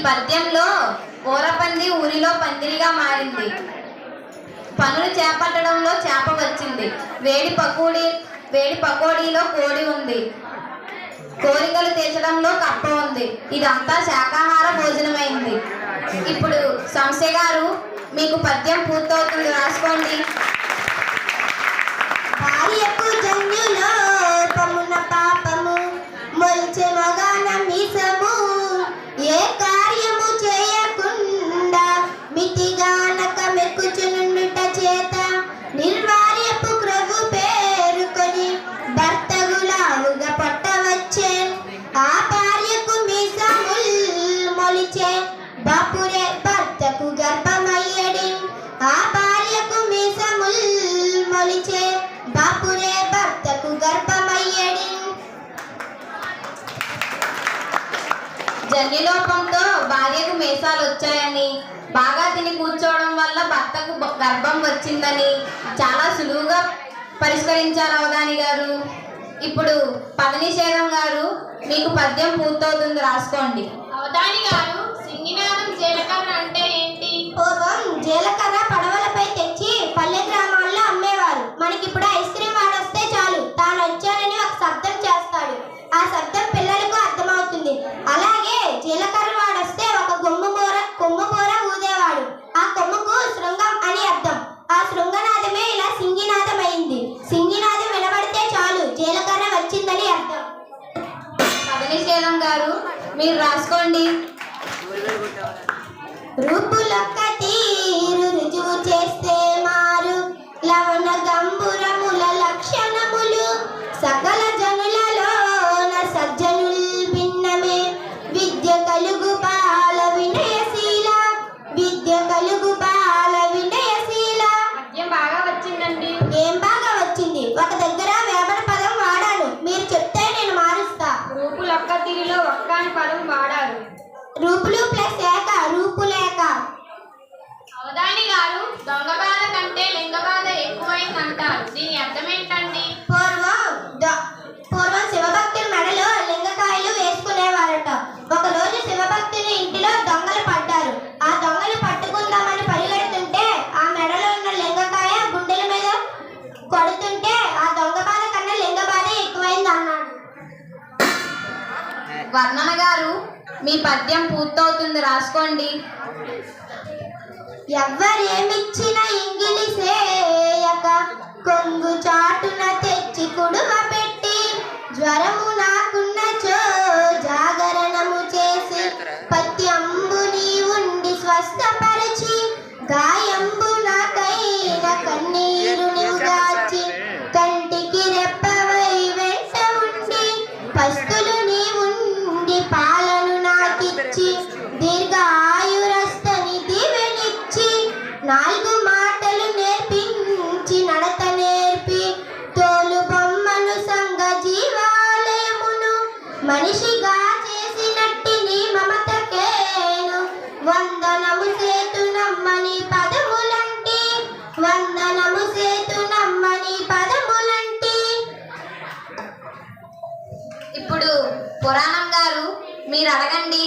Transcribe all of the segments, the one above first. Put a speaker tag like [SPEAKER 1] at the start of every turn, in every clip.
[SPEAKER 1] పద్యంలో ఊరపంది ఊరిలో పందిరిగా మారింది. పనులు చేపట్టడంలో చేప వచ్చింది. వేడి పకోడీలో కోడి ఉంది. కోరికలు తీర్చడంలో కప్ప ఉంది. ఇదంతా శాకాహార భోజనమైంది. ఇప్పుడు సంశయ గారు మీకు పద్యం పూర్తవుతుంది, రాసుకోండి.
[SPEAKER 2] భార్యకు జన్యులోపమున పాపము మొల్చె మగాన మీసము ఏ కార్యము చేయకుండా మితిగానక మెక్కుచునుండుట చేత నిర్వార్యపు క్రొవ్వు పేరుకొని భర్తగులావుగా పట్టవచ్చే ఆ భార్యకు మీసముల్ మొలిచే బాపురే భర్తకు గర్భమయ్యడి ఆ భార్యకు మీసముల్ మొలిచే బాపురే భర్తకు గర్భమయ్యడి.
[SPEAKER 1] జన్యులోపంతో భార్యకు మీసాలు వచ్చాయని, బాగా తిని కూర్చోవడం వల్ల భర్తకు గర్భం వచ్చిందని చాలా సులువుగా పరిష్కరించారు అవధాని గారు. ఇప్పుడు పదనిషేధం గారు మీకు పద్యం పూర్తవుతుంది, రాసుకోండి.
[SPEAKER 3] అవధాని గారు, సింగినాదం జీలకర్ర అంటే ఏంటి?
[SPEAKER 2] పూర్వం జీలకర్ర పడవలపై తెచ్చి పల్లె గ్రామాల్లో అమ్మేవారు. మనకిప్పుడు ఐస్ క్రీమ్ వాడొస్తే చాలు తాను వచ్చానని ఒక శబ్దం చేస్తాడు. ఆ శబ్దం పిల్లలకు అర్థమవుతుంది. అలాగే జీలకర్ర వాడొస్తే ఒక కొమ్ము బోర ఊదేవాడు. ఆ కొమ్ముకు శృంగం అని అర్థం. ఆ శృంగనాదమే ఇలా సింగినాదం అయింది. సింగినాదం వినబడితే చాలు జీలకర్ర వచ్చిందని అర్థం.
[SPEAKER 1] పదనిషేధం గారు మీరు రాసుకోండి.
[SPEAKER 2] రూపులొక్క తీరు రుజువు చేస్తే మారు లవణ గంభురముల లక్షణములు సకల జనులలోన సజ్జనుల్ భిన్నమే విద్య కలుగు బాల వినయశీల విద్య కలుగు బాల వినయశీల.
[SPEAKER 3] పద్యం బాగా వచ్చిందండి.
[SPEAKER 2] ఏం బాగా వచ్చింది? ఒక దగ్గర వేమన పదం వాడాను, మీరు చెప్తే నేను మారుస్తా.
[SPEAKER 3] రూపులొక్క తీరులో ఒక్క అని పదం వాడారు.
[SPEAKER 2] రూపులు ప్లస్ ఏక రూపులేక.
[SPEAKER 3] అవధాని గారు, దొంగ బాధ కంటే లింగ బాధ ఎక్కువైంది అంటారు. దీని అర్థం ఏంటండి?
[SPEAKER 2] పూర్వం శివభక్తుల మెడలో లింగకాయలు వేసుకునేవారట. ఒకరోజు శివభక్తుని ఇంటిలో దొంగలు పడ్డారు. ఆ దొంగలు పట్టుకుందామని పరిగెడుతుంటే ఆ మెడలో ఉన్న లింగకాయ గుండెల మీద కొడుతుంటే ఆ దొంగ బాధ కన్నా లింగ బాధ ఎక్కువైంది అన్నాడు.
[SPEAKER 1] వర్ణన గారు మీ పద్యం పూర్తవుతుంది, రాసుకోండి.
[SPEAKER 2] ఎవ్వరేమిచ్చిన ఇంగిలిసేయక కొంగు చాటున తెచ్చి కుడువ పెట్టి జ్వరము నాకున్నచో జాగరణము చేసి పత్యంబు నీ ఉండి స్వస్థపరిచి గాయంబు నాకైన కన్నీరు నీవుగాచి కంటికి రెప్పవై వెంట ఉండి పస్తులు నీ ఉండి పాలను నాకిచ్చి దీర్ఘ ఆయురస్తని దీవెనిచ్చి నాలుగు మాటలు నేర్పించి నడత నేర్పి తోలు బొమ్మను సంగ జీవాలయమును మనిషిగా చేసినట్టి నీ మమతకేను వందనము సేతు నమ్మని పదములంటి వందనము సేతు నమ్మని పదములంటి.
[SPEAKER 1] ఇప్పుడు పురాణం గారు మీరు అడగండి.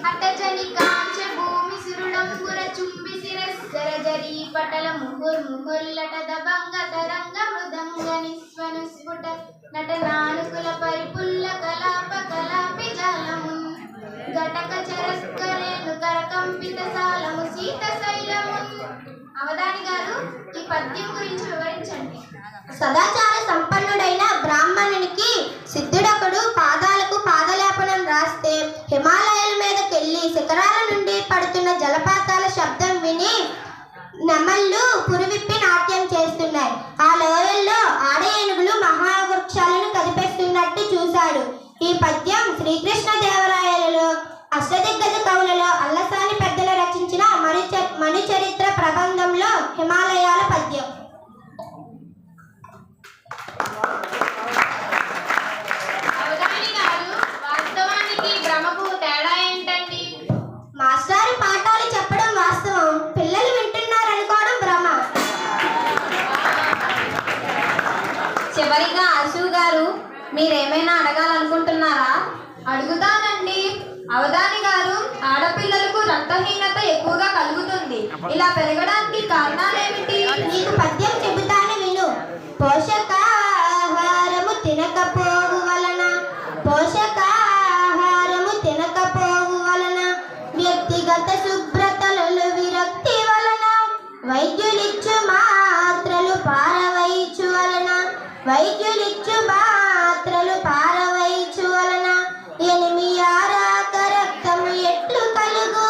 [SPEAKER 3] అటజని కాంచ భూమి సిరుడంబుర చుంబి శిరస్సర జరీ పటల ముహుర్ముహుల్లటద భంగ తరంగ మృదంగ నిస్వను స్ఫుట నటనానుకుల పరిపుల్ల కలాప కలాపి జాలమున్ ఘటక చరస్కరేను కరకంపిత సాలము సీత శైలమున్. అవధాని గారు ఈ పద్యం గురించి వివరించండి.
[SPEAKER 2] సదాచార సంపన్నుడైన బ్రాహ్మణునికి సిద్ధుడొకడు పాదాలకు పాదలేపనం రాస్తే హిమాలయాల మీదకెళ్ళి శిఖరాల నుండి పడుతున్న జలపాతాల శబ్దం విని నెమళ్ళు పురివిప్పి నాట్యం చేస్తున్నాయి. ఆ లోయల్లో ఆడ ఏనుగులు మహావృక్షాలను కదిపేస్తున్నట్టు చూశాడు. ఈ పద్యం శ్రీకృష్ణదేవరాయలలో అష్టదిగ్గజ కవులలో అల్లసాని పెద్దలు రచించిన మనుచరిత్ర ప్రబంధంలో హిమాలయాల పద్యం.
[SPEAKER 3] అవధాని గారు, వాస్తవానికి భ్రమకు తేడా ఏంటండి?
[SPEAKER 2] మాస్టారు పాఠాలు చెప్పడం వాస్తవం, పిల్లలు వింటున్నారనుకోవడం భ్రమ.
[SPEAKER 1] చివరిగా ఆశు గారు మీరేమైనా అడగాలనుకుంటున్నారా?
[SPEAKER 3] అడుగుతానండి. అవధాని గారు, ఆడపిల్ల
[SPEAKER 1] రక్తహీనత ఎక్కువగా కలుగుతుంది. ఇలా పెరగడానికి కారణాలేమిటి?
[SPEAKER 2] నీకు పద్యం చెబుతాను విను. పోషకాహారము తినకపోవు వలన వ్యక్తిగత శుభ్రతలలో విరక్తి వలన వైద్యులిచ్చు మాత్రలు పారవైచు వలన ఎనిమియారాక రక్తము ఎట్లు కలుగు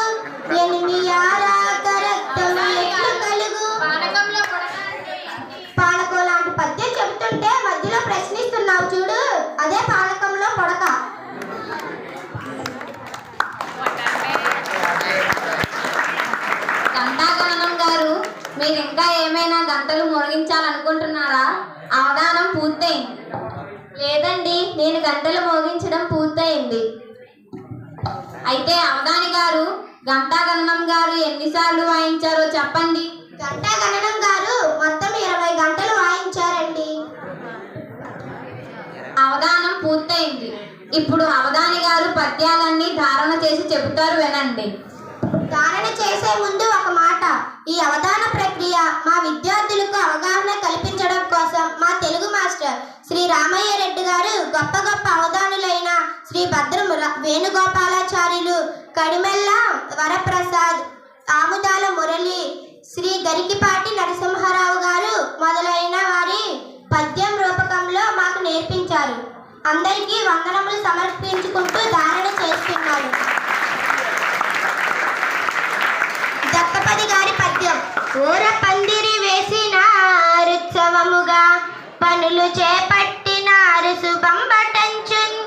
[SPEAKER 3] పానకంలో పొడక అంటే ఏంటి?
[SPEAKER 2] పానకం లాంటి పద్యం చెబుతుంటే మధ్యలో ప్రశ్నిస్తున్నావు చూడు, అదే పానకంలో పొడక.
[SPEAKER 1] గంటాగణనం గారు, మీరు ఇంకా ఏమైనా గంటలు మోగించాలనుకుంటున్నారా? అవధానం పూర్తయింది. లేదండి, నేను గంటలు మోగించడం పూర్తయింది. అయితే అవధాని గారు, గంటాగణనం గారు ఎన్నిసార్లు వాయించారో చెప్పండి.
[SPEAKER 2] గంటా గణనం గారు మొత్తం 20 గంటలు వాయించారండి.
[SPEAKER 1] అవధానం పూర్తయింది. ఇప్పుడు అవధాని గారు పద్యాలన్నీ ధారణ చేసి చెబుతారు, వినండి.
[SPEAKER 2] ధారణ చేసే ముందు ఒక మాట. ఈ అవధాన ప్రక్రియ మా విద్యార్థులకు అవగాహన కల్పించడం కోసం మా తెలుగు మాస్టర్ శ్రీ రామయ్య రెడ్డి గారు గొప్ప గొప్ప అవధానులైన శ్రీ భద్రం వేణుగోపాలాచార్యులు, కడిమెల్ల వరప్రసాద్, ఆముదాల మురళి, శ్రీ గరికిపాటి నరసింహారావు గారు మొదలైన వారి పద్యం రూపకంలో మాకు నేర్పించారు. అందరికీ వందనములు సమర్పించుకుంటూ ధారణ చేస్తున్నారు. దత్తపది గారి పద్యం. ఊర పందిరి వేసినారుత్సవముగా పనులు చేపట్టినారు శుభంబటంచున్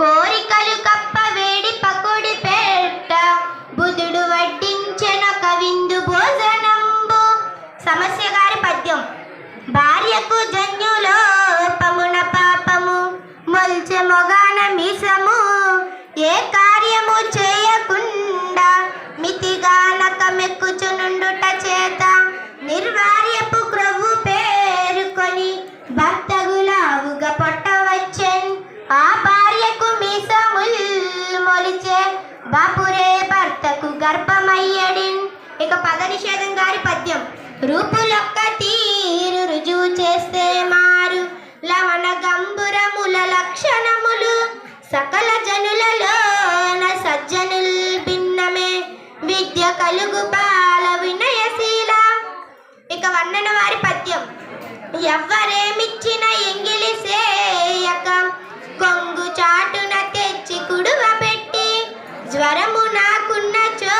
[SPEAKER 2] కోరికలు కప్ప వేడి పకోడి పెట్ట బుధుడు వడ్డించెనొక విందు భోజనంబు. సమస్య గారి పద్యం. భార్యకు జన్యులోపమున పాపము మొల్చె మొగాన మీసము ఏ కార్యము చేయకుండా మితిగానక మెక్కుచునుండుట చేత నిర్వార్యపు క్రొవ్వు పేరుకొని భర్తగులావుగా పొట్టవచ్చెన్. ఆ భార్యకు మీసముల్ మొలిచే బాపురే భర్తకు గర్భమయ్యడిన్. ఇక పదనిషేధం గారి పద్యం. రూపులొక్క తీరు రుజువు చేస్తే మారు లవణ గంభురముల లక్షణములు సకల జనులలోన సజ్జనుల్ భిన్నమే విద్య కలుగు బాల వినయశీల. ఇక వర్ణన వారి పద్యం. ఎవ్వరేమిచ్చిన ఎంగిలి సేయక కొంగు చాటున తెచ్చి కుడువ పెట్టి జ్వరము నాకున్నచో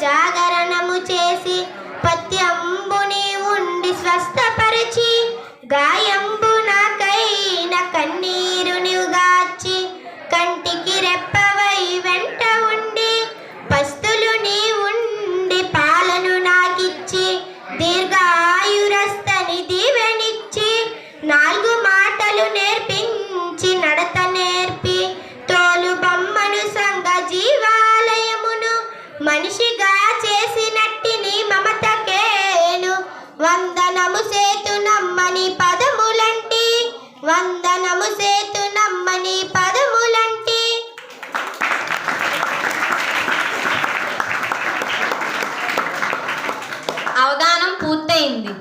[SPEAKER 2] జాగరణము చేసి పత్యంబుని ఉండి స్వస్థపరిచి గాయంబు నాకైన కన్నీరు నివుగాచి కంటికి రెప్పవై వెంట ఉండి పస్తులు నీ ఉండి పాలను నాకిచ్చి దీర్ఘాయురస్తని దీవెనిచ్చి 4 మాటలు నేర్పించి నడత నేర్పి తోలు బొమ్మను సంగ జీవాలయమును మనిషిగా చేసినట్టిని మమతకేను వందనము సేతు నమ్మని పదములంటి
[SPEAKER 1] అవధానం పూర్తయింది.